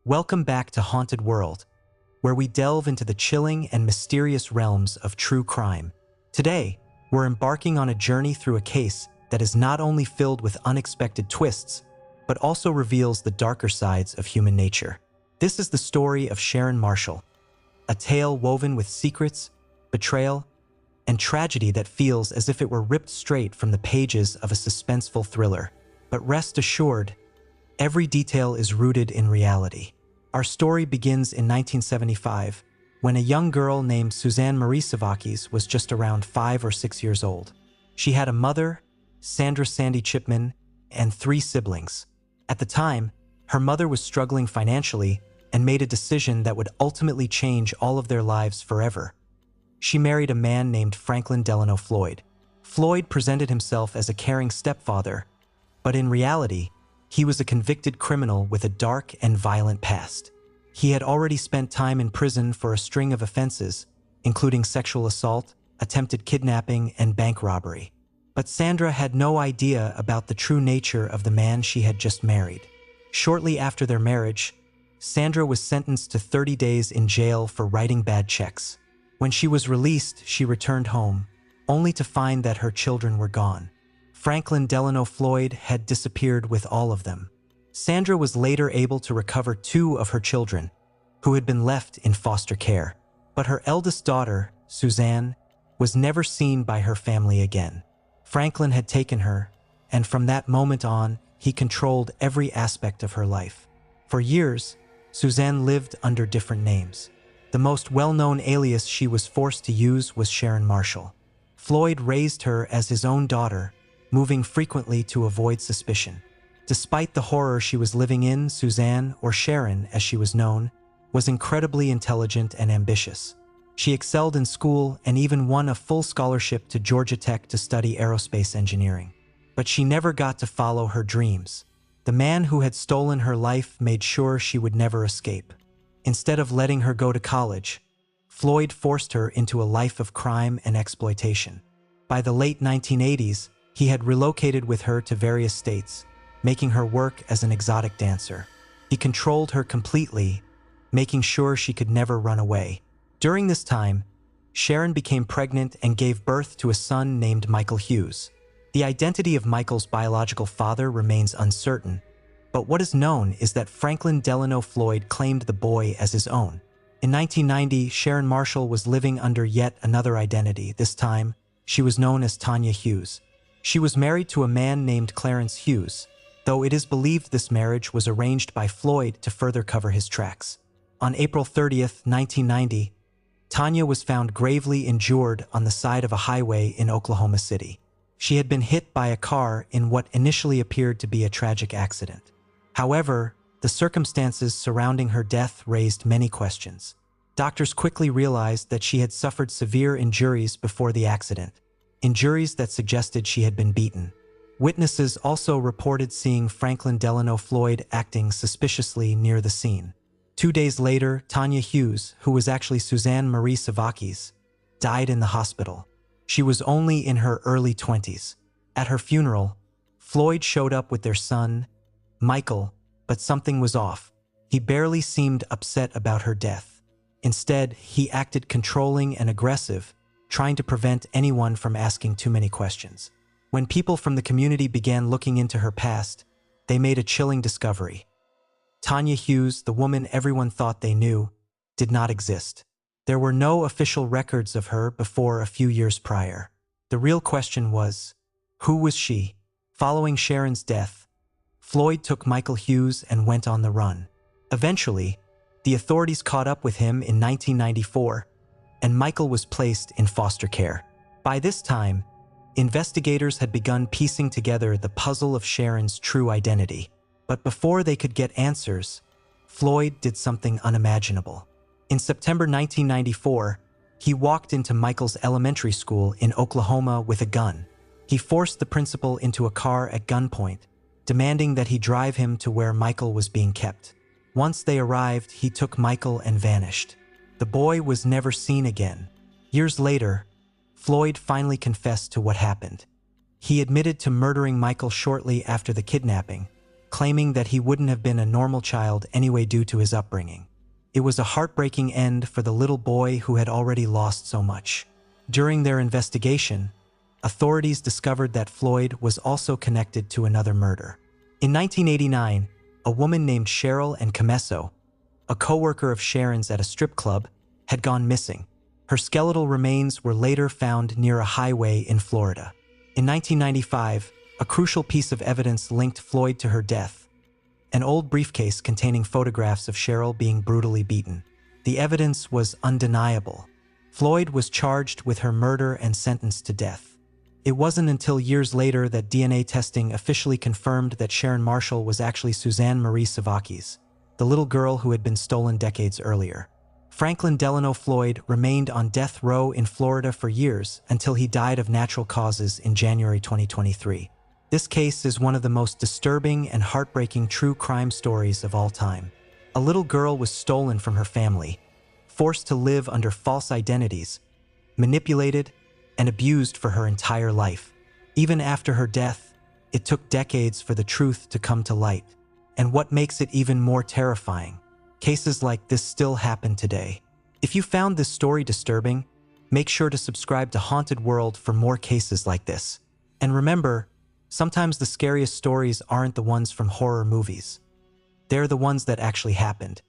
Welcome back to Haunted World, where we delve into the chilling and mysterious realms of true crime. Today, we're embarking on a journey through a case that is not only filled with unexpected twists, but also reveals the darker sides of human nature. This is the story of Sharon Marshall, a tale woven with secrets, betrayal, and tragedy that feels as if it were ripped straight from the pages of a suspenseful thriller. But rest assured, every detail is rooted in reality. Our story begins in 1975, when a young girl named Suzanne Marie Savakis was just around 5 or 6 years old. She had a mother, Sandra Sandy Chipman, and 3 siblings. At the time, her mother was struggling financially and made a decision that would ultimately change all of their lives forever. She married a man named Franklin Delano Floyd. Floyd presented himself as a caring stepfather, but in reality, he was a convicted criminal with a dark and violent past. He had already spent time in prison for a string of offenses, including sexual assault, attempted kidnapping, and bank robbery. But Sandra had no idea about the true nature of the man she had just married. Shortly after their marriage, Sandra was sentenced to 30 days in jail for writing bad checks. When she was released, she returned home, only to find that her children were gone. Franklin Delano Floyd had disappeared with all of them. Sandra was later able to recover 2 of her children, who had been left in foster care. But her eldest daughter, Suzanne, was never seen by her family again. Franklin had taken her, and from that moment on, he controlled every aspect of her life. For years, Suzanne lived under different names. The most well-known alias she was forced to use was Sharon Marshall. Floyd raised her as his own daughter, moving frequently to avoid suspicion. Despite the horror she was living in, Suzanne, or Sharon as she was known, was incredibly intelligent and ambitious. She excelled in school and even won a full scholarship to Georgia Tech to study aerospace engineering. But she never got to follow her dreams. The man who had stolen her life made sure she would never escape. Instead of letting her go to college, Floyd forced her into a life of crime and exploitation. By the late 1980s, he had relocated with her to various states, making her work as an exotic dancer. He controlled her completely, making sure she could never run away. During this time, Sharon became pregnant and gave birth to a son named Michael Hughes. The identity of Michael's biological father remains uncertain, but what is known is that Franklin Delano Floyd claimed the boy as his own. In 1990, Sharon Marshall was living under yet another identity. This time, she was known as Tanya Hughes. She was married to a man named Clarence Hughes, though it is believed this marriage was arranged by Floyd to further cover his tracks. On April 30th, 1990, Tanya was found gravely injured on the side of a highway in Oklahoma City. She had been hit by a car in what initially appeared to be a tragic accident. However, the circumstances surrounding her death raised many questions. Doctors quickly realized that she had suffered severe injuries before the accident, injuries that suggested she had been beaten. Witnesses also reported seeing Franklin Delano Floyd acting suspiciously near the scene. 2 days later, Tanya Hughes, who was actually Suzanne Marie Savakis, died in the hospital. She was only in her early 20s. At her funeral, Floyd showed up with their son, Michael, but something was off. He barely seemed upset about her death. Instead, he acted controlling and aggressive, trying to prevent anyone from asking too many questions. When people from the community began looking into her past, they made a chilling discovery. Tanya Hughes, the woman everyone thought they knew, did not exist. There were no official records of her before a few years prior. The real question was, who was she? Following Sharon's death, Floyd took Michael Hughes and went on the run. Eventually, the authorities caught up with him in 1994, and Michael was placed in foster care. By this time, investigators had begun piecing together the puzzle of Sharon's true identity. But before they could get answers, Floyd did something unimaginable. In September 1994, he walked into Michael's elementary school in Oklahoma with a gun. He forced the principal into a car at gunpoint, demanding that he drive him to where Michael was being kept. Once they arrived, he took Michael and vanished. The boy was never seen again. Years later, Floyd finally confessed to what happened. He admitted to murdering Michael shortly after the kidnapping, claiming that he wouldn't have been a normal child anyway due to his upbringing. It was a heartbreaking end for the little boy who had already lost so much. During their investigation, authorities discovered that Floyd was also connected to another murder. In 1989, a woman named Cheryl and Camesso, a co-worker of Sharon's at a strip club, had gone missing. Her skeletal remains were later found near a highway in Florida. In 1995, a crucial piece of evidence linked Floyd to her death, an old briefcase containing photographs of Cheryl being brutally beaten. The evidence was undeniable. Floyd was charged with her murder and sentenced to death. It wasn't until years later that DNA testing officially confirmed that Sharon Marshall was actually Suzanne Marie Savakis, the little girl who had been stolen decades earlier. Franklin Delano Floyd remained on death row in Florida for years until he died of natural causes in January 2023. This case is one of the most disturbing and heartbreaking true crime stories of all time. A little girl was stolen from her family, forced to live under false identities, manipulated, and abused for her entire life. Even after her death, it took decades for the truth to come to light. And what makes it even more terrifying, cases like this still happen today. If you found this story disturbing, make sure to subscribe to Haunted World for more cases like this. And remember, sometimes the scariest stories aren't the ones from horror movies. They're the ones that actually happened.